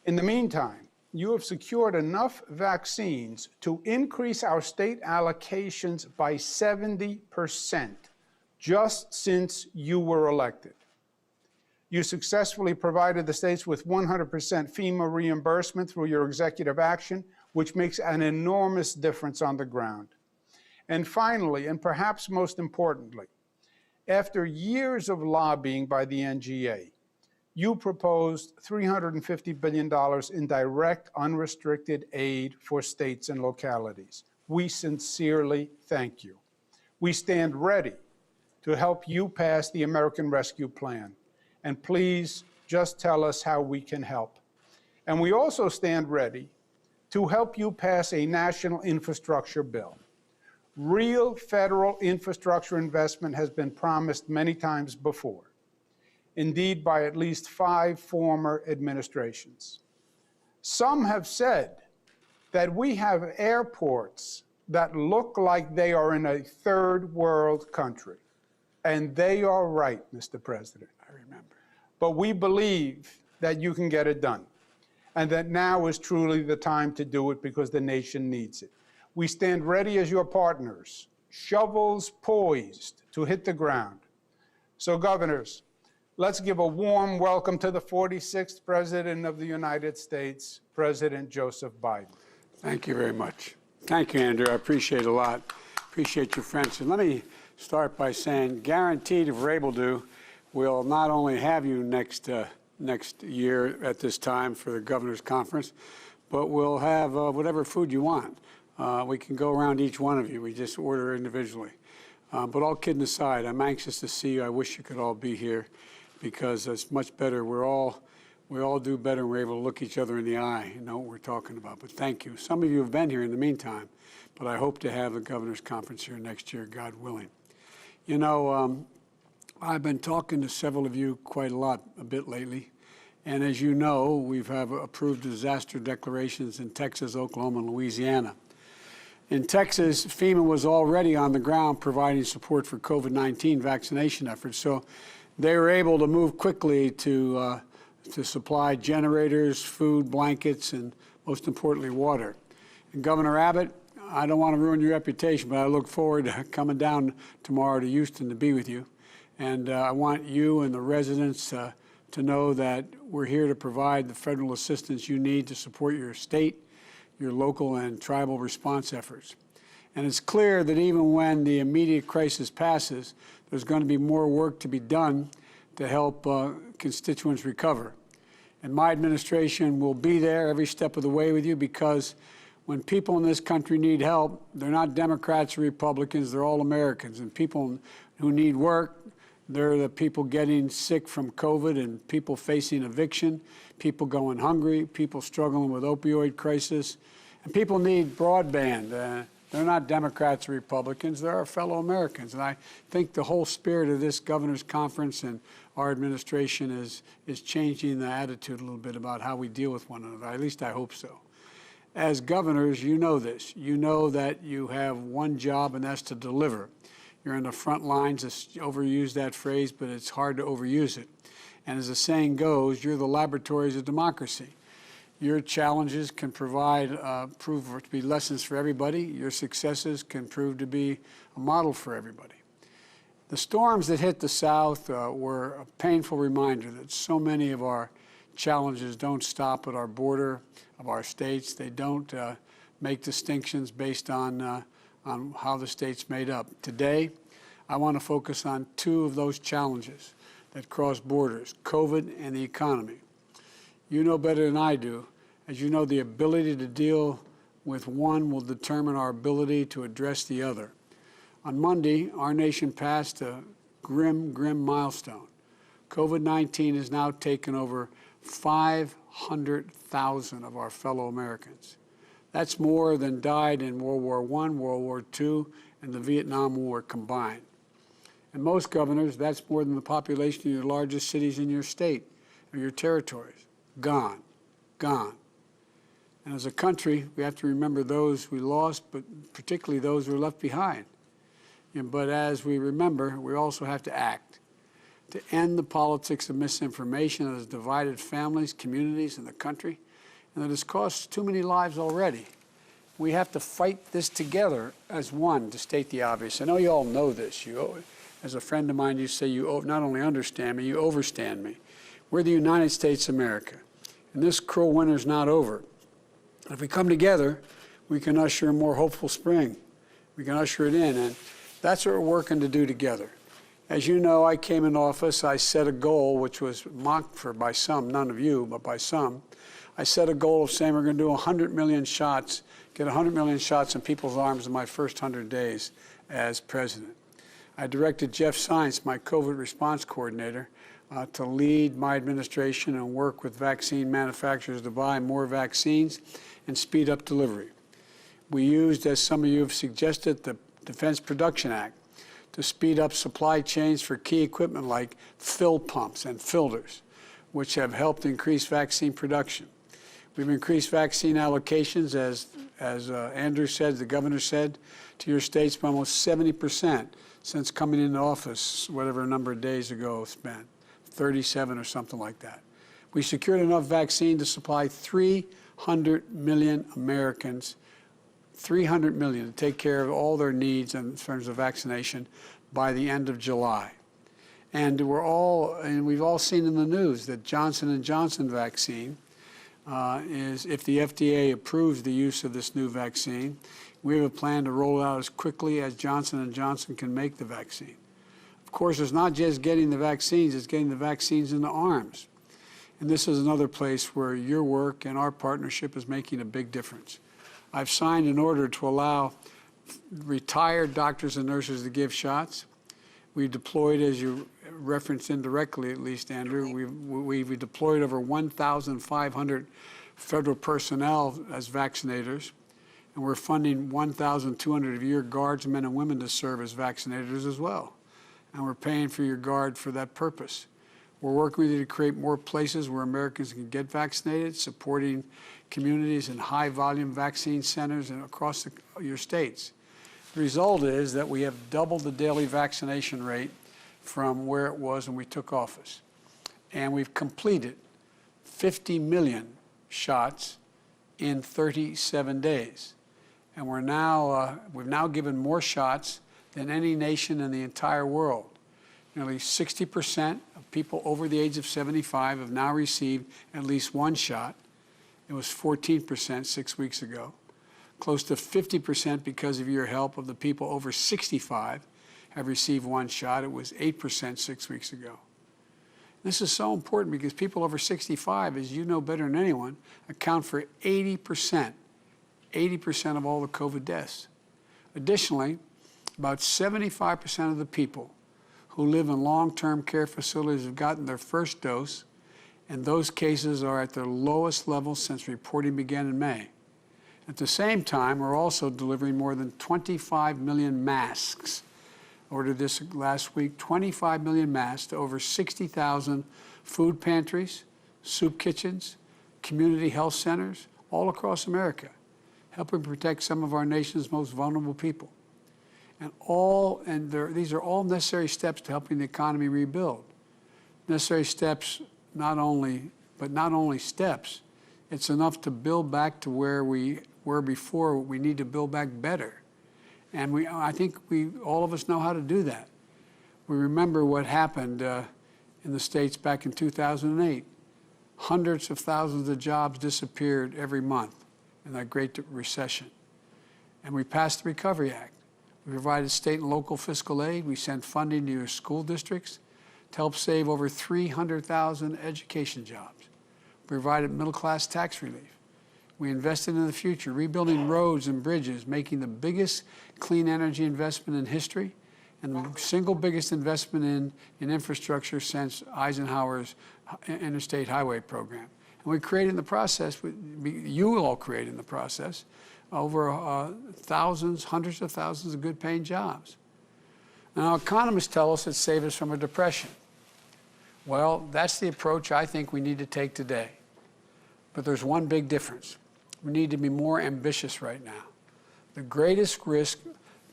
In the meantime, you have secured enough vaccines to increase our state allocations by 70% just since you were elected. You successfully provided the states with 100% FEMA reimbursement through your executive action, which makes an enormous difference on the ground. And finally, and perhaps most importantly, after years of lobbying by the NGA, you proposed $350 billion in direct, unrestricted aid for states and localities. We sincerely thank you. We stand ready to help you pass the American Rescue Plan. And please just tell us how we can help. And we also stand ready to help you pass a national infrastructure bill. Real federal infrastructure investment has been promised many times before, indeed by at least 5 former administrations. Some have said that we have airports that look like they are in a third world country. And they are right, Mr. President. I remember. But we believe that you can get it done, and that now is truly the time to do it because the nation needs it. We stand ready as your partners, shovels poised to hit the ground. So, governors, let's give a warm welcome to the 46th President of the United States, President Joseph Biden. Thank you very much. Thank you, Andrew. I appreciate it a lot. Appreciate your friendship. Let me start by saying, guaranteed, if we're able to, we'll not only have you next year at this time for the Governor's Conference, but we'll have whatever food you want. We can go around each one of you. We just order individually. But all kidding aside, I'm anxious to see you. I wish you could all be here because it's much better. We all do better when we're able to look each other in the eye and know what we're talking about. But thank you. Some of you have been here in the meantime, but I hope to have the Governor's Conference here next year, God willing. You know, I've been talking to several of you quite a bit lately. And as you know, we've approved disaster declarations in Texas, Oklahoma, and Louisiana. In Texas, FEMA was already on the ground providing support for COVID-19 vaccination efforts. So they were able to move quickly to supply generators, food, blankets, and most importantly, water. And Governor Abbott, I don't want to ruin your reputation, but I look forward to coming down tomorrow to Houston to be with you. And I want you and the residents to know that we're here to provide the federal assistance you need to support your state, your local and tribal response efforts. And it's clear that even when the immediate crisis passes, there's going to be more work to be done to help constituents recover. And my administration will be there every step of the way with you because when people in this country need help, they're not Democrats or Republicans, they're all Americans. And people who need work, they're the people getting sick from COVID and people facing eviction, people going hungry, people struggling with opioid crisis, and people need broadband. They're not Democrats or Republicans, they're our fellow Americans. And I think the whole spirit of this Governor's Conference and our administration is changing the attitude a little bit about how we deal with one another. At least I hope so. As governors, you know this. You know that you have one job, and that's to deliver. You're in the front lines. I overuse that phrase, but it's hard to overuse it. And as the saying goes, you're the laboratories of democracy. Your challenges can prove to be lessons for everybody. Your successes can prove to be a model for everybody. The storms that hit the South were a painful reminder that so many of our challenges don't stop at our border of our states. They don't make distinctions based on how the state's made up. Today, I want to focus on 2 of those challenges that cross borders, COVID and the economy. You know better than I do. As you know, the ability to deal with one will determine our ability to address the other. On Monday, our nation passed a grim milestone. COVID-19 has now taken over 500,000 of our fellow Americans. That's more than died in World War I, World War II, and the Vietnam War combined. And most governors, that's more than the population of your largest cities in your state or your territories. Gone. And as a country, we have to remember those we lost, but particularly those who were left behind. But as we remember, we also have to act to end the politics of misinformation that has divided families, communities, and the country, and that has cost too many lives already. We have to fight this together as one, to state the obvious. I know you all know this. As a friend of mine, you say you not only understand me, you overstand me. We're the United States of America, and this cruel winter's not over. If we come together, we can usher a more hopeful spring. We can usher it in, and that's what we're working to do together. As you know, I came in office, I set a goal, which was mocked for by some, none of you, but by some. I set a goal of saying we're going to do 100 million shots, get 100 million shots in people's arms in my first 100 days as president. I directed Jeff Zients, my COVID response coordinator, to lead my administration and work with vaccine manufacturers to buy more vaccines and speed up delivery. We used, as some of you have suggested, the Defense Production Act to speed up supply chains for key equipment like fill pumps and filters, which have helped increase vaccine production. We've increased vaccine allocations, as Andrew said, the governor said, to your states by almost 70% since coming into office, whatever number of days ago it's been, 37 or something like that. We secured enough vaccine to supply 300 million Americans, 300 million, to take care of all their needs in terms of vaccination by the end of July. And we've all seen in the news that Johnson & Johnson vaccine if the FDA approves the use of this new vaccine, we have a plan to roll it out as quickly as Johnson & Johnson can make the vaccine. Of course, it's not just getting the vaccines, it's getting the vaccines in the arms. And this is another place where your work and our partnership is making a big difference. I've signed an order to allow retired doctors and nurses to give shots. We deployed, as you referenced indirectly at least, Andrew, we deployed over 1,500 federal personnel as vaccinators, and we're funding 1,200 of your guardsmen and women to serve as vaccinators as well. And we're paying for your guard for that purpose. We're working with you to create more places where Americans can get vaccinated, supporting communities in high-volume vaccine centers and across your states. The result is that we have doubled the daily vaccination rate from where it was when we took office. And we've completed 50 million shots in 37 days. And we've now given more shots than any nation in the entire world. Nearly 60% of people over the age of 75 have now received at least one shot. It was 14% 6 weeks ago. Close to 50% because of your help of the people over 65 have received one shot. It was 8% 6 weeks ago. This is so important because people over 65, as you know better than anyone, account for 80% of all the COVID deaths. Additionally, about 75% of the people who live in long-term care facilities have gotten their first dose, and those cases are at their lowest level since reporting began in May. At the same time, we're also delivering more than 25 million masks. Ordered this last week, 25 million masks to over 60,000 food pantries, soup kitchens, community health centers, all across America, helping protect some of our nation's most vulnerable people. These are all necessary steps to helping the economy rebuild. Necessary steps, not only steps, it's enough to build back to where we were before. We need to build back better. And I think all of us know how to do that. We remember what happened in the States back in 2008. Hundreds of thousands of jobs disappeared every month in that Great Recession. And we passed the Recovery Act. We provided state and local fiscal aid. We sent funding to your school districts to help save over 300,000 education jobs. We provided middle-class tax relief. We invested in the future, rebuilding roads and bridges, making the biggest clean energy investment in history and the single biggest investment in infrastructure since Eisenhower's Interstate Highway Program. And we created in the process, you all created in the process, over hundreds of thousands of good-paying jobs. Now, economists tell us it saved us from a depression. Well, that's the approach I think we need to take today. But there's one big difference. We need to be more ambitious right now. The greatest risk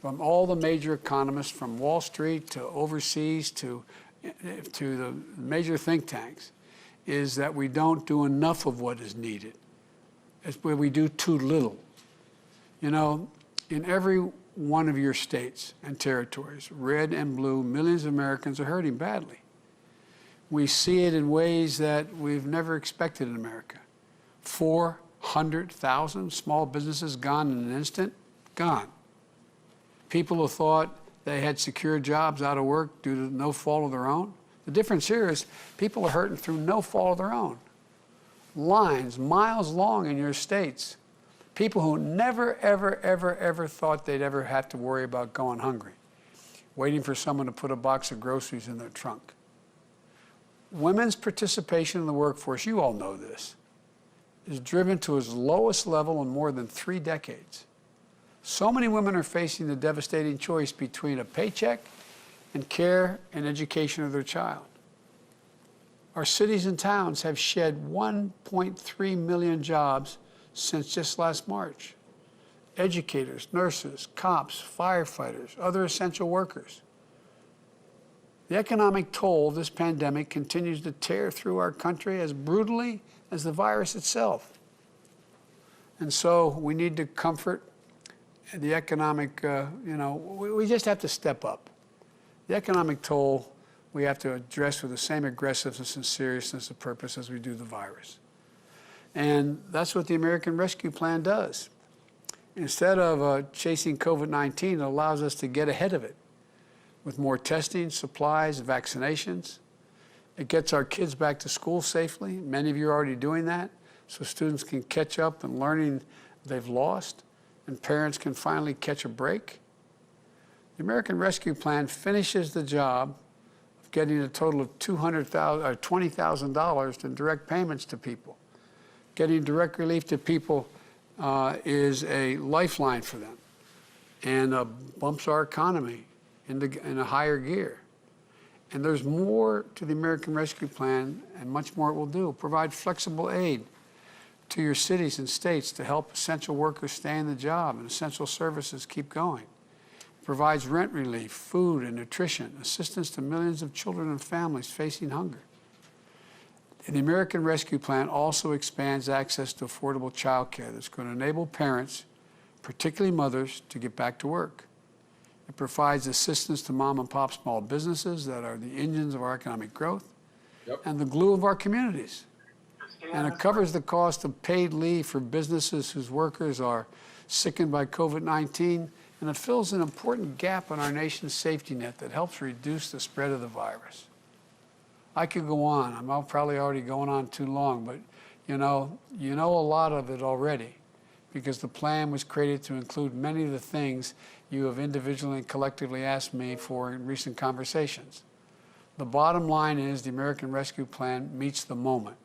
from all the major economists, from Wall Street to overseas to the major think tanks, is that we don't do enough of what is needed. is where we do too little. You know, in every one of your states and territories, red and blue, millions of Americans are hurting badly. We see it in ways that we've never expected in America. 400,000 small businesses gone in an instant, gone. People who thought they had secure jobs out of work due to no fault of their own. The difference here is people are hurting through no fault of their own. Lines miles long in your states. People who never, ever, ever, ever thought they'd ever have to worry about going hungry, waiting for someone to put a box of groceries in their trunk. Women's participation in the workforce, you all know this, is driven to its lowest level in more than 3 decades. So many women are facing the devastating choice between a paycheck and care and education of their child. Our cities and towns have shed 1.3 million jobs since just last March. Educators, nurses, cops, firefighters, other essential workers. The economic toll of this pandemic continues to tear through our country as brutally as the virus itself. And so we need to comfort the economic, we just have to step up. The economic toll we have to address with the same aggressiveness and seriousness of purpose as we do the virus. And that's what the American Rescue Plan does. Instead of chasing COVID-19, it allows us to get ahead of it with more testing, supplies, vaccinations. It gets our kids back to school safely. Many of you are already doing that, so students can catch up in learning they've lost, and parents can finally catch a break. The American Rescue Plan finishes the job of getting a total of $20,000 in direct payments to people. Getting direct relief to people is a lifeline for them and bumps our economy in a higher gear. And there's more to the American Rescue Plan, and much more it will do. Provide flexible aid to your cities and states to help essential workers stay in the job and essential services keep going. It provides rent relief, food and nutrition, assistance to millions of children and families facing hunger. And the American Rescue Plan also expands access to affordable child care that's going to enable parents, particularly mothers, to get back to work. It provides assistance to mom and pop small businesses that are the engines of our economic growth and the glue of our communities. And it covers the cost of paid leave for businesses whose workers are sickened by COVID-19, and it fills an important gap in our nation's safety net that helps reduce the spread of the virus. I could go on. I'm probably already going on too long, but you know a lot of it already, because the plan was created to include many of the things you have individually and collectively asked me for in recent conversations. The bottom line is the American Rescue Plan meets the moment.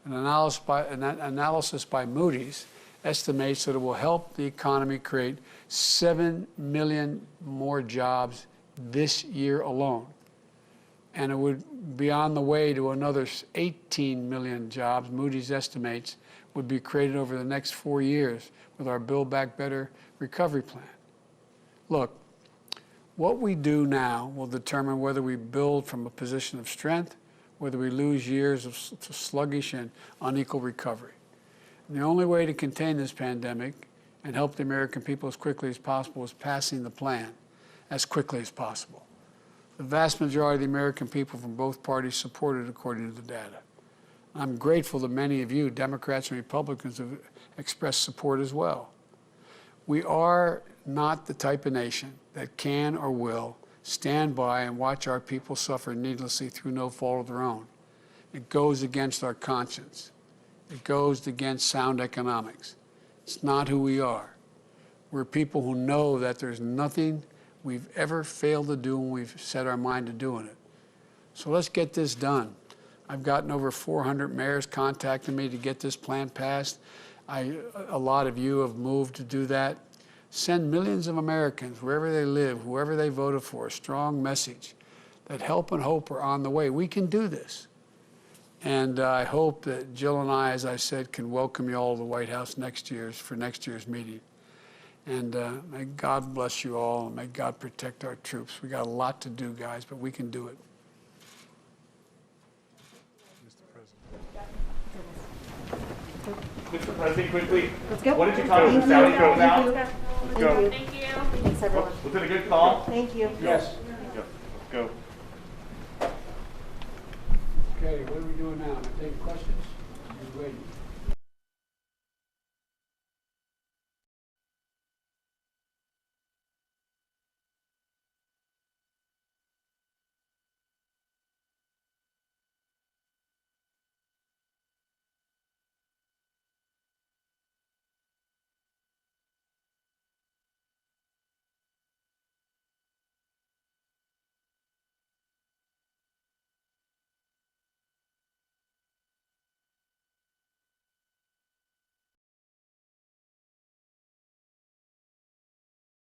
An analysis by Moody's estimates that it will help the economy create 7 million more jobs this year alone. And it would be on the way to another 18 million jobs, Moody's estimates, would be created over the next 4 years with our Build Back Better recovery plan. Look, what we do now will determine whether we build from a position of strength, whether we lose years of sluggish and unequal recovery. And the only way to contain this pandemic and help the American people as quickly as possible is passing the plan as quickly as possible. The vast majority of the American people from both parties support it according to the data. I'm grateful that many of you, Democrats and Republicans, have expressed support as well. We are not the type of nation that can or will stand by and watch our people suffer needlessly through no fault of their own. It goes against our conscience. It goes against sound economics. It's not who we are. We're people who know that there's nothing we've ever failed to do when we've set our mind to doing it. So let's get this done. I've gotten over 400 mayors contacting me to get this plan passed. A lot of you have moved to do that. Send millions of Americans, wherever they live, whoever they voted for, a strong message that help and hope are on the way. We can do this. And I hope that Jill and I, as I said, can welcome you all to the White House for next year's meeting. And may God bless you all, and may God protect our troops. We got a lot to do, guys, but we can do it. Mr. President. Mr. President, quickly. Let's go. What did you tell us? Sally, go now. Let's go. Thank you. Thanks, everyone. Was it a good call? Thank you. Yes. Go. Okay, what are we doing now? Am I taking questions? You waiting?